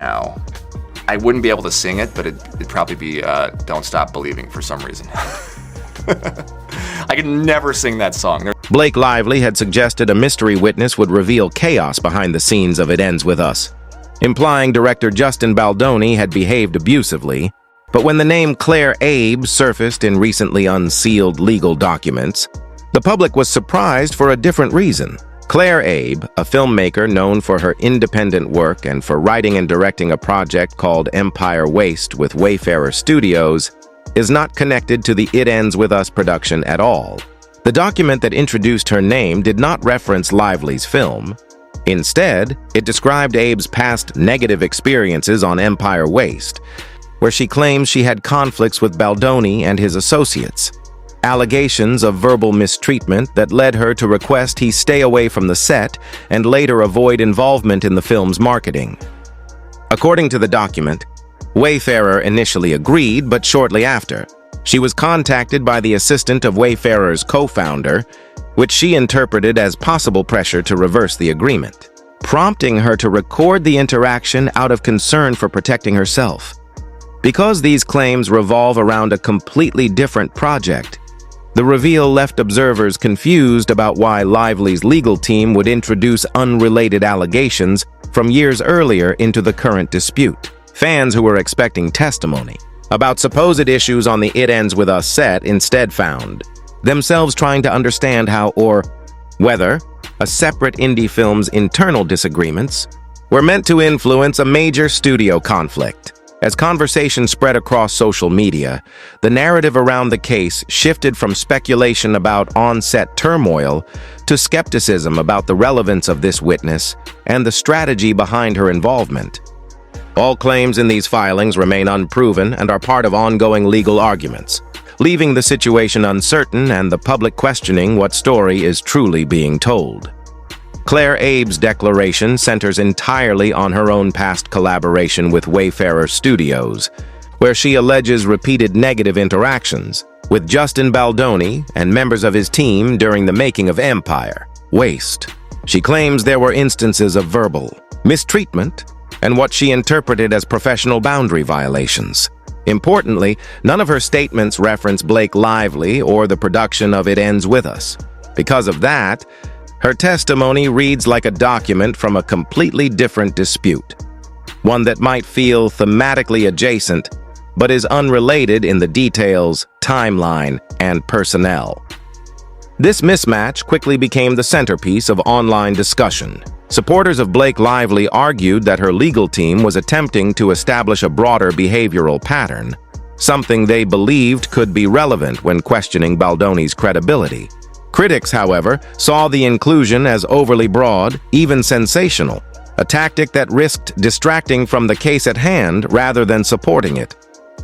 now. I wouldn't be able to sing it, but it'd probably be Don't Stop Believing for some reason. I could never sing that song. Blake Lively had suggested a mystery witness would reveal chaos behind the scenes of It Ends With Us, implying director Justin Baldoni had behaved abusively. But when the name Claire Abe surfaced in recently unsealed legal documents, the public was surprised for a different reason. Claire Abe, a filmmaker known for her independent work and for writing and directing a project called Empire Waste with Wayfarer Studios, is not connected to the It Ends With Us production at all. The document that introduced her name did not reference Lively's film. Instead, it described Abe's past negative experiences on Empire Waste, where she claims she had conflicts with Baldoni and his associates, allegations of verbal mistreatment that led her to request he stay away from the set and later avoid involvement in the film's marketing. According to the document, Wayfarer initially agreed, but shortly after, she was contacted by the assistant of Wayfarer's co-founder, which she interpreted as possible pressure to reverse the agreement, prompting her to record the interaction out of concern for protecting herself. Because these claims revolve around a completely different project, the reveal left observers confused about why Lively's legal team would introduce unrelated allegations from years earlier into the current dispute. Fans who were expecting testimony about supposed issues on the It Ends With Us set instead found themselves trying to understand how or whether a separate indie film's internal disagreements were meant to influence a major studio conflict. As conversation spread across social media, the narrative around the case shifted from speculation about on-set turmoil to skepticism about the relevance of this witness and the strategy behind her involvement. All claims in these filings remain unproven and are part of ongoing legal arguments, leaving the situation uncertain and the public questioning what story is truly being told. Claire Abe's declaration centers entirely on her own past collaboration with Wayfarer Studios, where she alleges repeated negative interactions with Justin Baldoni and members of his team during the making of Empire Waste. She claims there were instances of verbal mistreatment and what she interpreted as professional boundary violations. Importantly, none of her statements reference Blake Lively or the production of It Ends With Us. Because of that, her testimony reads like a document from a completely different dispute, one that might feel thematically adjacent, but is unrelated in the details, timeline, and personnel. This mismatch quickly became the centerpiece of online discussion. Supporters of Blake Lively argued that her legal team was attempting to establish a broader behavioral pattern, something they believed could be relevant when questioning Baldoni's credibility. Critics, however, saw the inclusion as overly broad, even sensational, a tactic that risked distracting from the case at hand rather than supporting it.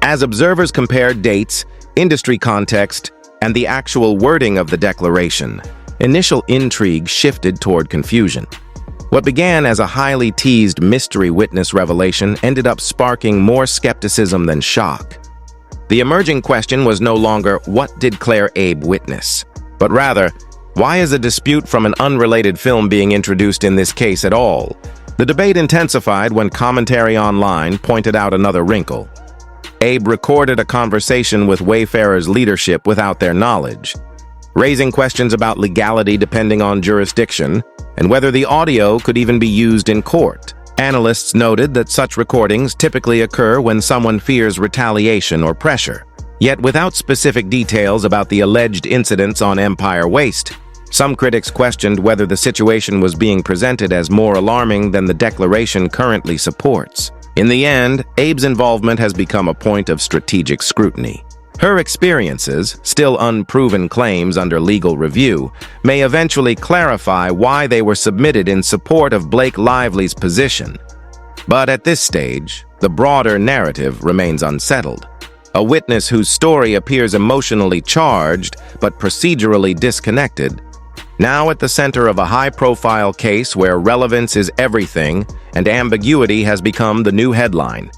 As observers compared dates, industry context, and the actual wording of the declaration, initial intrigue shifted toward confusion. What began as a highly teased mystery witness revelation ended up sparking more skepticism than shock. The emerging question was no longer, what did Claire Abe witness? But rather, why is a dispute from an unrelated film being introduced in this case at all? The debate intensified when commentary online pointed out another wrinkle. Abe recorded a conversation with Wayfarer's leadership without their knowledge, raising questions about legality depending on jurisdiction and whether the audio could even be used in court. Analysts noted that such recordings typically occur when someone fears retaliation or pressure. Yet without specific details about the alleged incidents on Empire Waste, some critics questioned whether the situation was being presented as more alarming than the declaration currently supports. In the end, Abe's involvement has become a point of strategic scrutiny. Her experiences, still unproven claims under legal review, may eventually clarify why they were submitted in support of Blake Lively's position. But at this stage, the broader narrative remains unsettled. A witness whose story appears emotionally charged but procedurally disconnected, now at the center of a high-profile case where relevance is everything and ambiguity has become the new headline.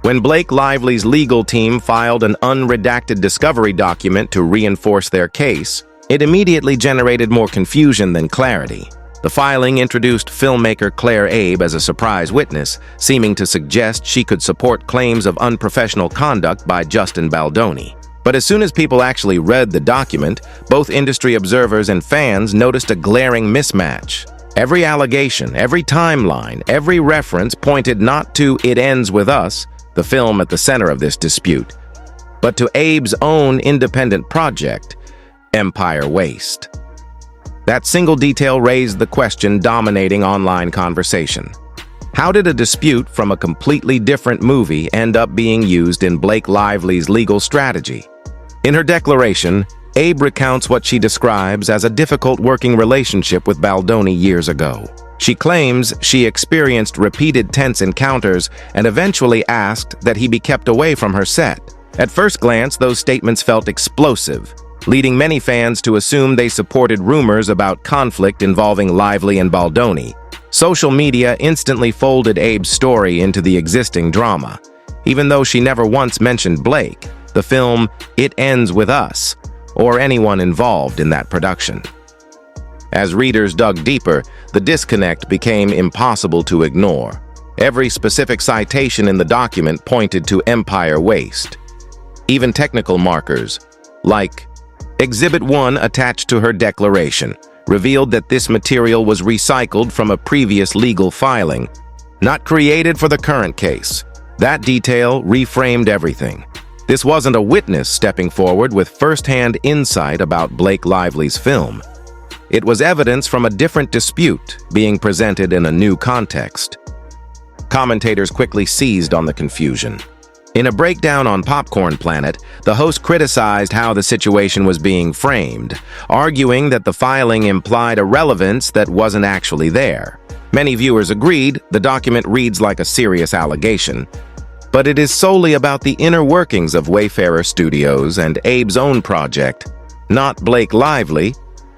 When Blake Lively's legal team filed an unredacted discovery document to reinforce their case, it immediately generated more confusion than clarity. The filing introduced filmmaker Claire Abe as a surprise witness, seeming to suggest she could support claims of unprofessional conduct by Justin Baldoni. But as soon as people actually read the document, both industry observers and fans noticed a glaring mismatch. Every allegation, every timeline, every reference pointed not to It Ends With Us, the film at the center of this dispute, but to Abe's own independent project, Empire Waste. That single detail raised the question dominating online conversation. How did a dispute from a completely different movie end up being used in Blake Lively's legal strategy? In her declaration, Abe recounts what she describes as a difficult working relationship with Baldoni years ago. She claims she experienced repeated tense encounters and eventually asked that he be kept away from her set. At first glance, those statements felt explosive, leading many fans to assume they supported rumors about conflict involving Lively and Baldoni. Social media instantly folded Abe's story into the existing drama, even though she never once mentioned Blake, the film It Ends With Us, or anyone involved in that production. As readers dug deeper, the disconnect became impossible to ignore. Every specific citation in the document pointed to Empire Waste. Even technical markers, like Exhibit 1 attached to her declaration, revealed that this material was recycled from a previous legal filing, not created for the current case. That detail reframed everything. This wasn't a witness stepping forward with first-hand insight about Blake Lively's film. It was evidence from a different dispute being presented in a new context. Commentators quickly seized on the confusion. In a breakdown on Popcorn Planet, the host criticized how the situation was being framed, arguing that the filing implied a relevance that wasn't actually there. Many viewers agreed the document reads like a serious allegation, but it is solely about the inner workings of Wayfarer Studios and Abe's own project, not Blake Lively,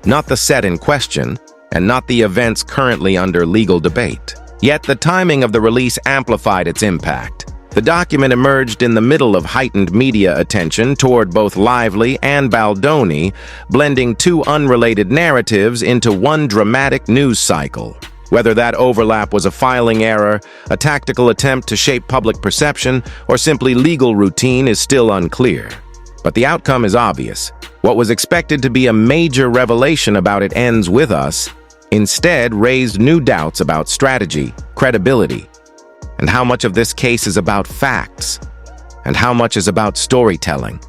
not the set in question, and not the events currently under legal debate. Yet the timing of the release amplified its impact. The document emerged in the middle of heightened media attention toward both Lively and Baldoni, blending two unrelated narratives into one dramatic news cycle. Whether that overlap was a filing error, a tactical attempt to shape public perception, or simply legal routine is still unclear. But the outcome is obvious. What was expected to be a major revelation about It Ends With Us instead raised new doubts about strategy, credibility, and how much of this case is about facts, and how much is about storytelling.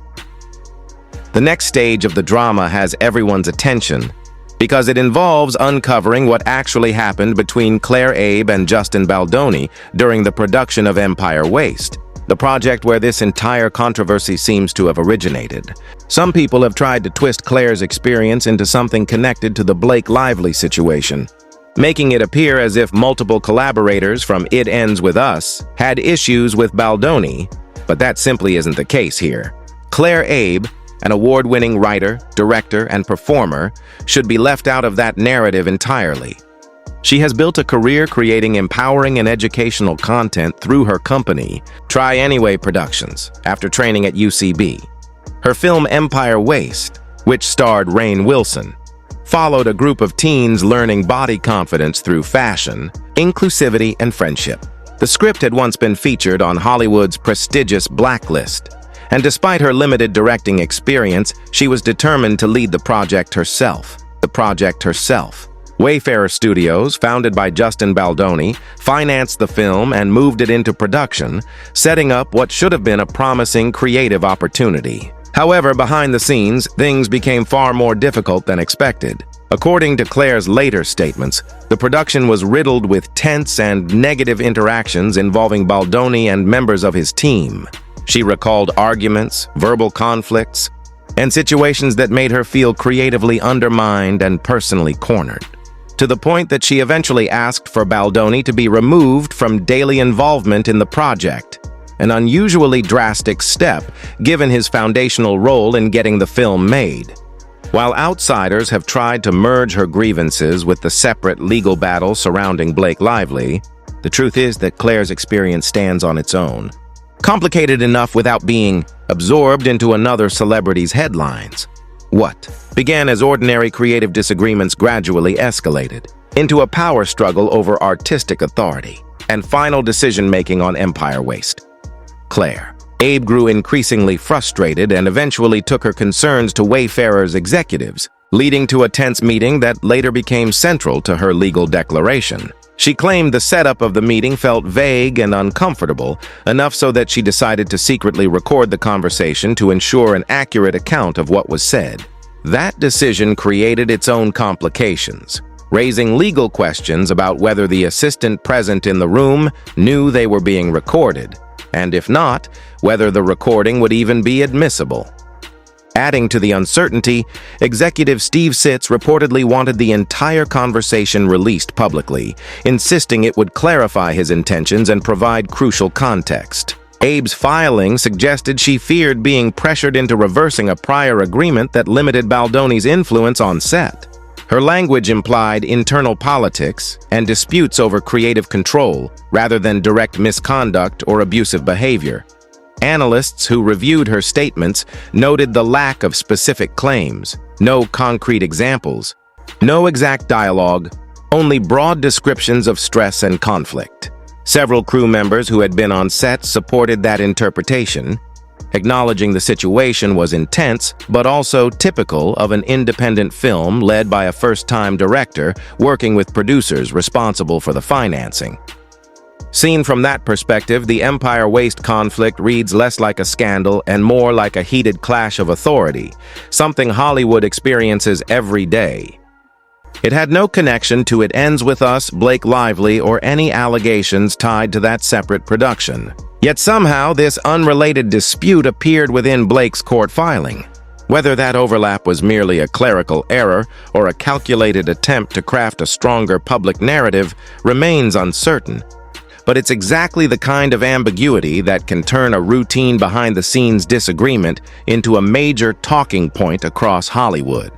The next stage of the drama has everyone's attention because it involves uncovering what actually happened between Claire Abe and Justin Baldoni during the production of Empire Waste, the project where this entire controversy seems to have originated. Some people have tried to twist Claire's experience into something connected to the Blake Lively situation, making it appear as if multiple collaborators from It Ends With Us had issues with Baldoni, but that simply isn't the case here. Claire Abe, an award-winning writer, director, and performer, should be left out of that narrative entirely. She has built a career creating empowering and educational content through her company, Try Anyway Productions, after training at UCB. Her film Empire Waste, which starred Rainn Wilson, followed a group of teens learning body confidence through fashion, inclusivity, and friendship. The script had once been featured on Hollywood's prestigious Blacklist, and despite her limited directing experience, she was determined to lead the project herself. Wayfarer Studios, founded by Justin Baldoni, financed the film and moved it into production, setting up what should have been a promising creative opportunity. However, behind the scenes, things became far more difficult than expected. According to Claire's later statements, the production was riddled with tense and negative interactions involving Baldoni and members of his team. She recalled arguments, verbal conflicts, and situations that made her feel creatively undermined and personally cornered, to the point that she eventually asked for Baldoni to be removed from daily involvement in the project, an unusually drastic step given his foundational role in getting the film made. While outsiders have tried to merge her grievances with the separate legal battle surrounding Blake Lively, the truth is that Claire's experience stands on its own, complicated enough without being absorbed into another celebrity's headlines. What began as ordinary creative disagreements gradually escalated. into a power struggle over artistic authority and final decision-making on Empire Waste. Claire. Abe grew increasingly frustrated and eventually took her concerns to Wayfarer's executives, leading to a tense meeting that later became central to her legal declaration. She claimed the setup of the meeting felt vague and uncomfortable, enough so that she decided to secretly record the conversation to ensure an accurate account of what was said. That decision created its own complications, raising legal questions about whether the assistant present in the room knew they were being recorded, and if not, whether the recording would even be admissible. Adding to the uncertainty, Executive Steve Sitz reportedly wanted the entire conversation released publicly, insisting it would clarify his intentions and provide crucial context. Abe's filing suggested she feared being pressured into reversing a prior agreement that limited Baldoni's influence on set. Her language implied internal politics and disputes over creative control, rather than direct misconduct or abusive behavior. Analysts who reviewed her statements noted the lack of specific claims, no concrete examples, no exact dialogue, only broad descriptions of stress and conflict. Several crew members who had been on set supported that interpretation, acknowledging the situation was intense but also typical of an independent film led by a first-time director working with producers responsible for the financing. Seen from that perspective, the Empire Waste conflict reads less like a scandal and more like a heated clash of authority, something Hollywood experiences every day. It had no connection to It Ends With Us, Blake Lively, or any allegations tied to that separate production. Yet somehow this unrelated dispute appeared within Blake's court filing. Whether that overlap was merely a clerical error or a calculated attempt to craft a stronger public narrative remains uncertain. But it's exactly the kind of ambiguity that can turn a routine behind-the-scenes disagreement into a major talking point across Hollywood.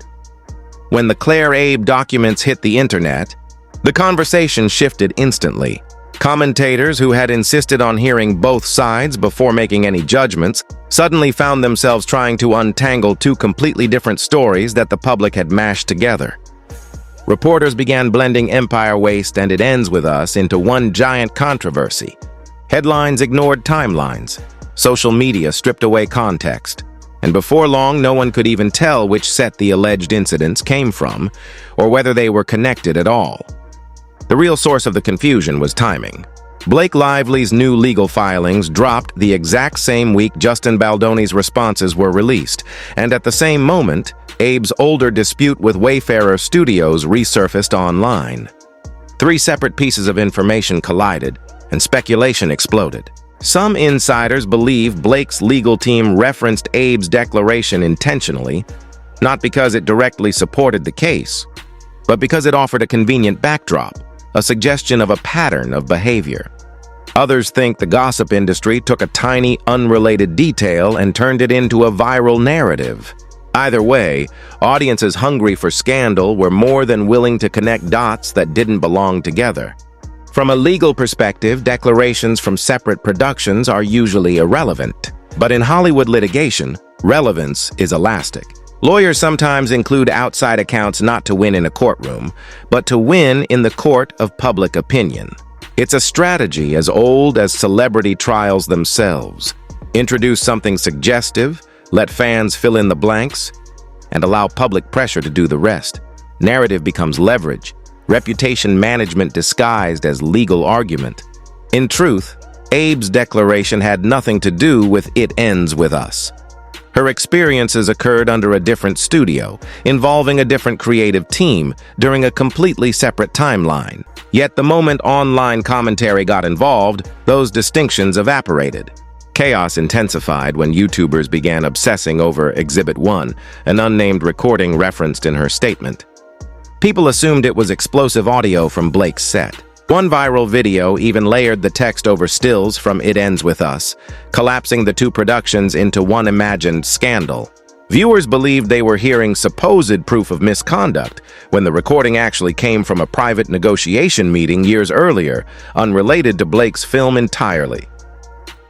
When the Claire Abe documents hit the internet, the conversation shifted instantly. Commentators who had insisted on hearing both sides before making any judgments suddenly found themselves trying to untangle two completely different stories that the public had mashed together. Reporters began blending Empire Waste and It Ends With Us into one giant controversy. Headlines ignored timelines. Social media stripped away context. And before long, no one could even tell which set the alleged incidents came from, or whether they were connected at all. The real source of the confusion was timing. Blake Lively's new legal filings dropped the exact same week Justin Baldoni's responses were released, and at the same moment, Abe's older dispute with Wayfarer Studios resurfaced online. Three separate pieces of information collided, and speculation exploded. Some insiders believe Blake's legal team referenced Abe's declaration intentionally, not because it directly supported the case, but because it offered a convenient backdrop, a suggestion of a pattern of behavior. Others think the gossip industry took a tiny, unrelated detail and turned it into a viral narrative. Either way, audiences hungry for scandal were more than willing to connect dots that didn't belong together. From a legal perspective, declarations from separate productions are usually irrelevant. But in Hollywood litigation, relevance is elastic. Lawyers sometimes include outside accounts not to win in a courtroom, but to win in the court of public opinion. It's a strategy as old as celebrity trials themselves. Introduce something suggestive, let fans fill in the blanks, and allow public pressure to do the rest. Narrative becomes leverage, reputation management disguised as legal argument. In truth, Abe's declaration had nothing to do with It Ends With Us. Her experiences occurred under a different studio, involving a different creative team, during a completely separate timeline. Yet the moment online commentary got involved, those distinctions evaporated. Chaos intensified when YouTubers began obsessing over Exhibit 1, an unnamed recording referenced in her statement. People assumed it was explosive audio from Blake's set. One viral video even layered the text over stills from It Ends With Us, collapsing the two productions into one imagined scandal. Viewers believed they were hearing supposed proof of misconduct, when the recording actually came from a private negotiation meeting years earlier, unrelated to Blake's film entirely.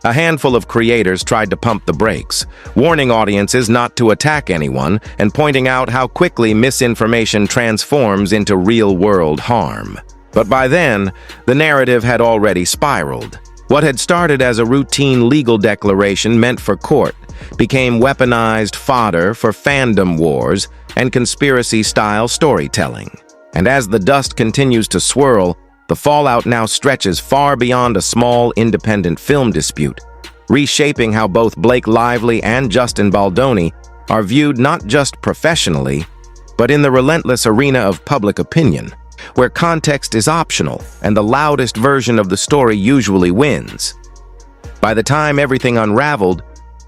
A handful of creators tried to pump the brakes, warning audiences not to attack anyone and pointing out how quickly misinformation transforms into real-world harm. But by then, the narrative had already spiraled. What had started as a routine legal declaration meant for court became weaponized fodder for fandom wars and conspiracy-style storytelling. And as the dust continues to swirl, the fallout now stretches far beyond a small independent film dispute, reshaping how both Blake Lively and Justin Baldoni are viewed not just professionally, but in the relentless arena of public opinion, where context is optional and the loudest version of the story usually wins. By the time everything unraveled,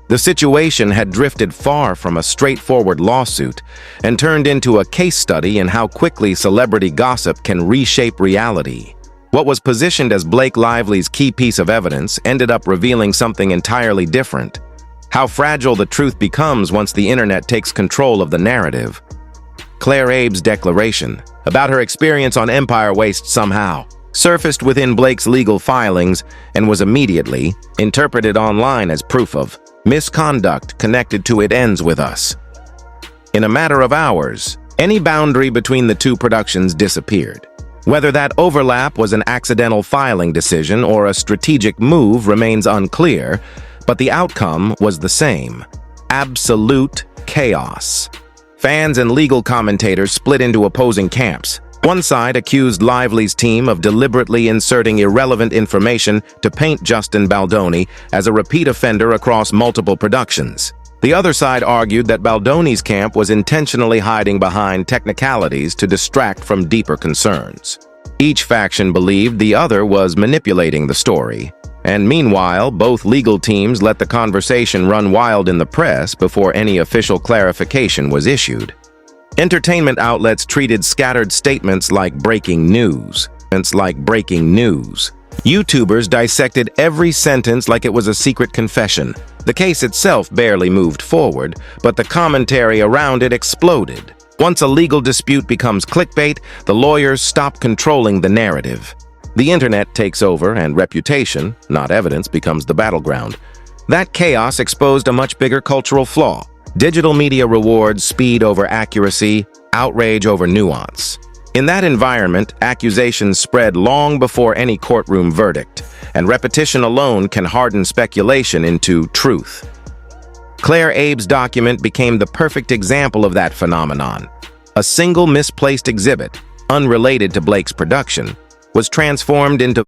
the situation had drifted far from a straightforward lawsuit and turned into a case study in how quickly celebrity gossip can reshape reality. What was positioned as Blake Lively's key piece of evidence ended up revealing something entirely different. How fragile the truth becomes once the internet takes control of the narrative. Claire Abe's declaration about her experience on Empire Waste somehow surfaced within Blake's legal filings and was immediately interpreted online as proof of misconduct connected to It Ends With Us. In a matter of hours, any boundary between the two productions disappeared. Whether that overlap was an accidental filing decision or a strategic move remains unclear, but the outcome was the same: absolute chaos. Fans and legal commentators split into opposing camps. One side accused Lively's team of deliberately inserting irrelevant information to paint Justin Baldoni as a repeat offender across multiple productions. The other side argued that Baldoni's camp was intentionally hiding behind technicalities to distract from deeper concerns. Each faction believed the other was manipulating the story, and meanwhile, both legal teams let the conversation run wild in the press before any official clarification was issued. Entertainment outlets treated scattered statements like breaking news. YouTubers dissected every sentence like it was a secret confession. The case itself barely moved forward, but the commentary around it exploded. Once a legal dispute becomes clickbait, the lawyers stop controlling the narrative. The internet takes over, and reputation, not evidence, becomes the battleground. That chaos exposed a much bigger cultural flaw. Digital media rewards speed over accuracy, outrage over nuance. In that environment, accusations spread long before any courtroom verdict, and repetition alone can harden speculation into truth. Claire Abe's document became the perfect example of that phenomenon. A single misplaced exhibit, unrelated to Blake's production, was transformed into